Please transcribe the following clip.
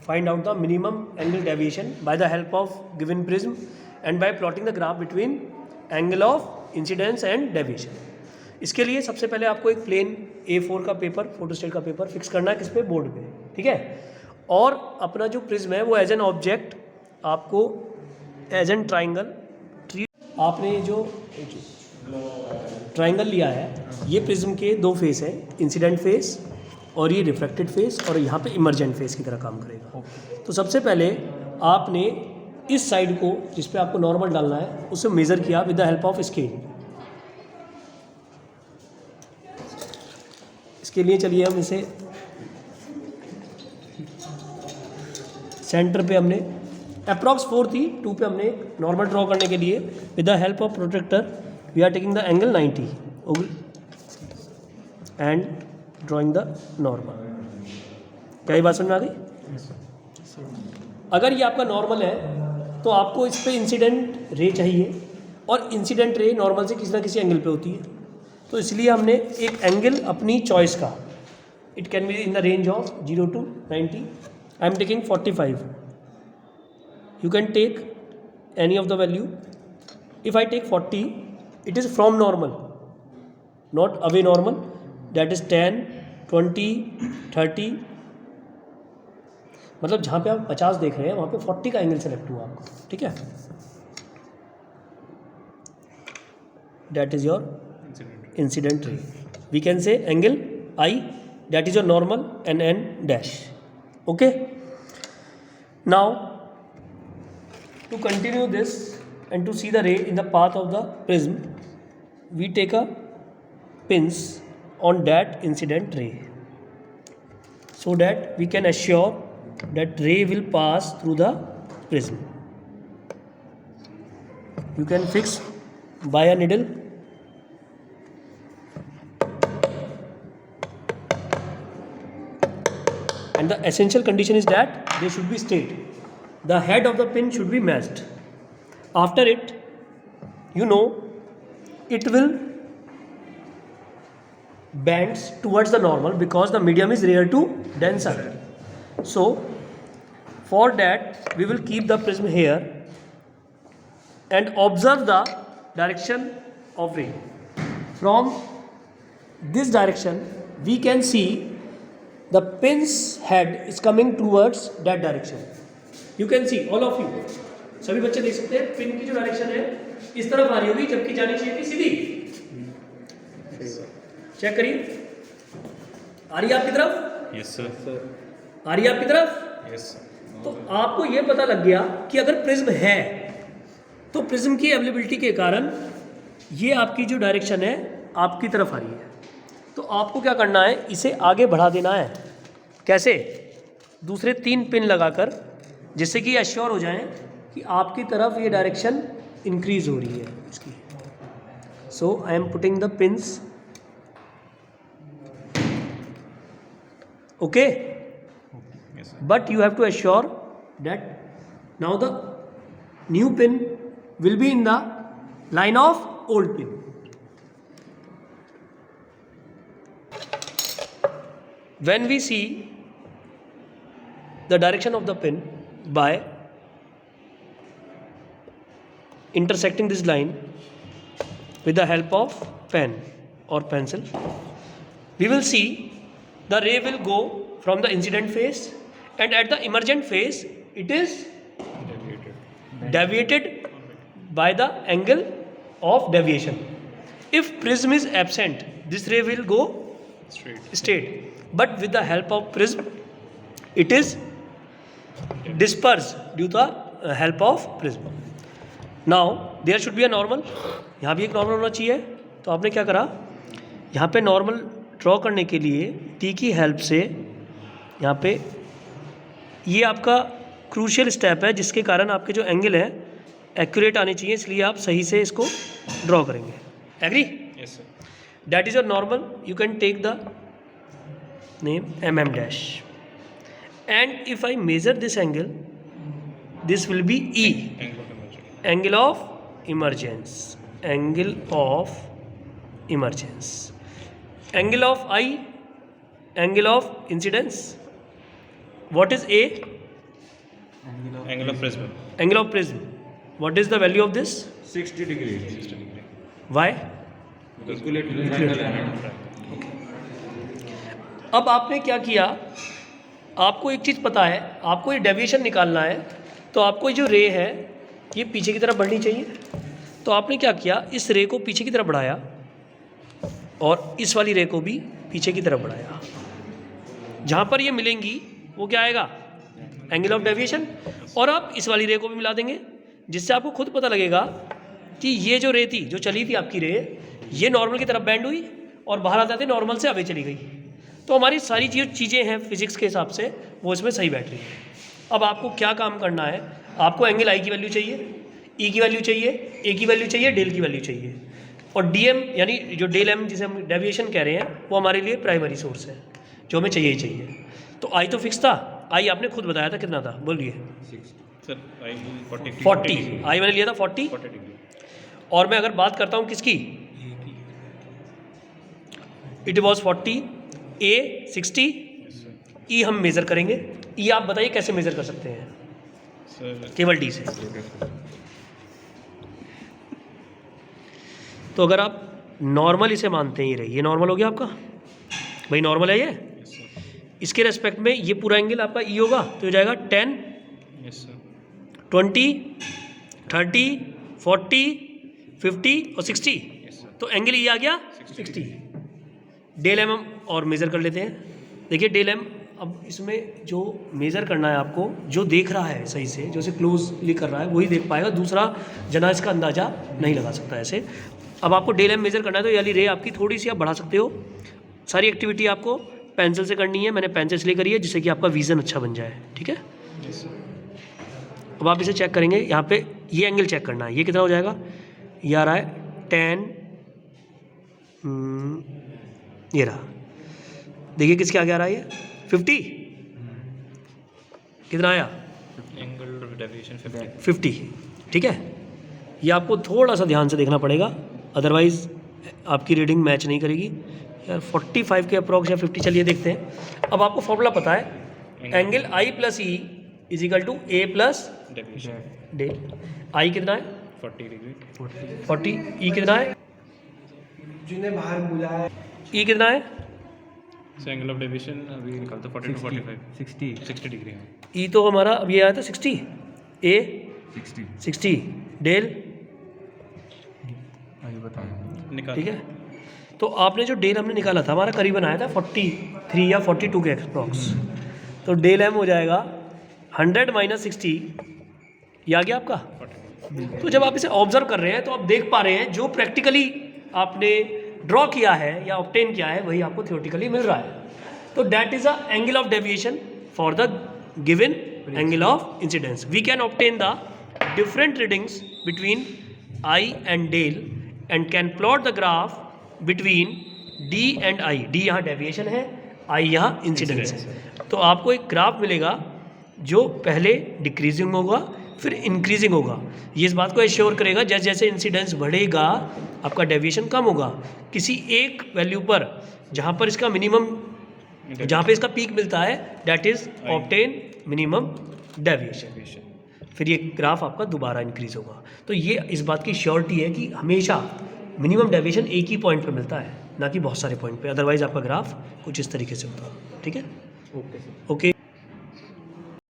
find out the minimum angle deviation by the help of given prism and by plotting the graph between angle of incidence and deviation. इसके लिए सबसे पहले आपको एक plane A4 का paper, photostat का paper fix करना है किस पे, बोर्ड पे, ठीक है। और अपना जो प्रिज्म है वो एज एन ऑब्जेक्ट आपको एज एन ट्राइंगल आपने जो ट्राइंगल लिया है, ये प्रिज्म के दो फेस हैं, इंसिडेंट फेस और ये रिफ्लेक्टेड फेस, और यहाँ पे इमर्जेंट फेस की तरह काम करेगा। तो सबसे पहले आपने इस साइड को जिस पे आपको नॉर्मल डालना है उसे मेज़र किया with the help of scale. इसके लिए चलिए हम इसे सेंटर पे हमने अप्रॉक्स 4 थी, 2 पे हमने नॉर्मल ड्रॉ करने के लिए with the help of protractor we are taking the angle 90 and drawing the normal. क्या ये बात समझ में आ गई? अगर ये आपका नॉर्मल है तो आपको इस पे इंसिडेंट रे चाहिए, और इंसिडेंट रे नॉर्मल से किसी ना किसी एंगल पे होती है। तो इसलिए हमने एक एंगल अपनी चॉइस का, it can be in the range of 0 to 90, I am taking 45, you can take any of the value. If I take 40, it is from normal, not away normal, that is 10, 20, 30, मतलब जहाँ पे आप 50 देख रहे हैं वहाँ पे 40 का एंगल सेलेक्ट हुआ आपको, ठीक है। That is your incident ray, we can say angle I, that is your normal and N dash, okay. Now to continue this and to see the ray in the path of the prism, we take a pins on that incident ray so that we can assure that ray will pass through the prism. You can fix by a needle and the essential condition is that they should be straight. The head of the pin should be matched. After it, you know, it will bend towards the normal because the medium is rare to denser. So for that we will keep the prism here and observe the direction of ray. From this direction we can see the pin's head is coming towards that direction. You can see, all of you, सभी बच्चे देख सकते हैं pin की जो direction है इस तरफ आ रही होगी, जबकि जानी चाहिए थी सीधी। चेक करिए, आ रही है आपकी तरफ? Yes sir. आ रही है आपकी तरफ? यस। तो आपको ये पता लग गया कि अगर प्रिज्म है तो प्रिज्म की अवेलेबिलिटी के कारण ये आपकी जो डायरेक्शन है आपकी तरफ आ रही है। तो आपको क्या करना है, इसे आगे बढ़ा देना है। कैसे? दूसरे 3 पिन लगाकर, जिससे कि एश्योर हो जाएं कि आपकी तरफ ये डायरेक्शन इंक्रीज हो रही है इसकी। So I am putting the pins, okay, but you have to assure that now the new pin will be in the line of old pin. When we see the direction of the pin by intersecting this line with the help of pen or pencil, we will see the ray will go from the incident phase, and at the emergent phase it is deviated by the angle of deviation. If prism is absent, this ray will go straight, but with the help of prism it is dispersed due to the help of prism. Now there should be a normal, यहाँ भी एक normal होना चाहिए। तो आपने क्या करा, यहाँ पे नॉर्मल ड्रॉ करने के लिए टी की हेल्प से यहाँ पे ये आपका क्रूशियल स्टेप है, जिसके कारण आपके जो एंगल है एक्यूरेट आने चाहिए, इसलिए आप सही से इसको ड्रॉ करेंगे। Agree? Yes sir. That is your normal, you can take the name mm dash, and if I measure this angle, this will be E, angle of emergence, angle of emergence, angle of I, angle of incidence. What is A? Angle of prism. Angle of prism. What is the value of this? 60 degree. Why? Equilateral. अब आपने क्या किया, आपको एक चीज़ पता है, आपको ये डेविएशन निकालना है, तो आपको ये जो रे है ये पीछे की तरफ बढ़नी चाहिए। तो आपने क्या किया, इस रे को पीछे की तरफ बढ़ाया और इस वाली रे को भी पीछे की तरफ बढ़ाया। जहाँ पर ये मिलेंगी वो क्या आएगा, एंगल ऑफ डेविएशन। और आप इस वाली रे को भी मिला देंगे, जिससे आपको खुद पता लगेगा कि ये जो रे थी, जो चली थी आपकी रे, ये नॉर्मल की तरफ बैंड हुई और बाहर आ जाते नॉर्मल से आगे चली गई। तो हमारी सारी चीज़ें हैं फिजिक्स के हिसाब से वो इसमें सही बैठ रही है। अब आपको क्या काम करना है, आपको एंगल आई की वैल्यू चाहिए, ई की वैल्यू चाहिए, ए की वैल्यू चाहिए, डेल की वैल्यू चाहिए, और डी एम यानी जो डेल एम जिसे हम डेविएशन कह रहे हैं वो हमारे लिए प्राइमरी सोर्स है जो हमें चाहिए ही चाहिए। तो आई तो फिक्स था, आई आपने खुद बताया था कितना था, बोलिए। सर आई 40, आई मैंने लिया था 40 डिग्री। और मैं अगर बात करता हूँ किसकी, इट वॉज 40, ए 60, ई हम मेज़र करेंगे। ई आप बताइए कैसे मेज़र कर सकते हैं, सर केवल डी से। तो अगर आप नॉर्मल इसे मानते हैं, ये रही, ये नॉर्मल हो गया आपका, भाई नॉर्मल है ये, इसके रेस्पेक्ट में ये पूरा एंगल आपका ई होगा, तो हो जाएगा 10, 20, 30, 40, 50 और 60। तो एंगल ई आ गया 60। डेल एम हम और मेज़र कर लेते हैं। देखिए डेल एम, अब इसमें जो मेज़र करना है आपको, जो देख रहा है सही से, जो इसे क्लोजली कर रहा है वही देख पाएगा, दूसरा जना इसका अंदाज़ा नहीं लगा सकता ऐसे। अब आपको डेल एम मेज़र करना है, तो यानी रे आपकी थोड़ी सी आप बढ़ा सकते हो। सारी एक्टिविटी आपको पेंसिल से करनी है, मैंने पेंसिल इसलिए करी है जिससे कि आपका विज़न अच्छा बन जाए, ठीक है। अब आप इसे चेक करेंगे, यहाँ पे ये एंगल चेक करना है, ये कितना हो जाएगा, ये आ रहा है 10, ये रहा, देखिए किसके आगे आ रहा है ये 50, कितना आया एंगल ऑफ डेविएशन 50, ठीक है। ये आपको थोड़ा सा ध्यान से देखना पड़ेगा, अदरवाइज़ आपकी रीडिंग मैच नहीं करेगी यार। 45 के अप्रॉक्स या 50, चलिए देखते हैं। अब आपको फॉर्मूला पता है, angle I plus E is equal to A plus deviation del. I कितना है 40 डिग्री, 40, ई कितना है, जिन्हें बाहर बुलाया ई कितना है, सो एंगल ऑफ डेविएशन अभी निकालते 40 to 45 60 डिग्री है। ई तो हमारा अब ये आया था 60, ए 60, डेल निकाल, ठीक है। तो आपने जो डेल हमने निकाला था हमारा करीबन आया था 43 या 42 के अप्रॉक्स। तो डेल एम हो जाएगा 100 - 60, ये आ गया आपका। तो जब आप इसे ऑब्जर्व कर रहे हैं तो आप देख पा रहे हैं जो प्रैक्टिकली आपने ड्रॉ किया है या ऑब्टेन किया है वही आपको थियोरेटिकली मिल रहा है। तो that is a angle of deviation for the given angle of incidence. We can obtain the different readings between I and del and can plot the graph between D and I. D यहाँ deviation है, I यहाँ incidence है। तो आपको एक graph मिलेगा जो पहले डिक्रीजिंग होगा फिर इंक्रीजिंग होगा। ये इस बात को एश्योर करेगा जैसे जैसे इंसिडेंस बढ़ेगा आपका डेविएशन कम होगा। किसी एक वैल्यू पर जहाँ पर इसका मिनिमम, जहाँ पे इसका पीक मिलता है, that is obtain minimum deviation. फिर ये ग्राफ आपका दोबारा इंक्रीज होगा। तो ये इस बात की श्योरिटी है कि हमेशा मिनिमम डेविएशन एक ही पॉइंट पे मिलता है, ना कि बहुत सारे पॉइंट पे, अदरवाइज आपका ग्राफ कुछ इस तरीके से होता है, ठीक है। ओके।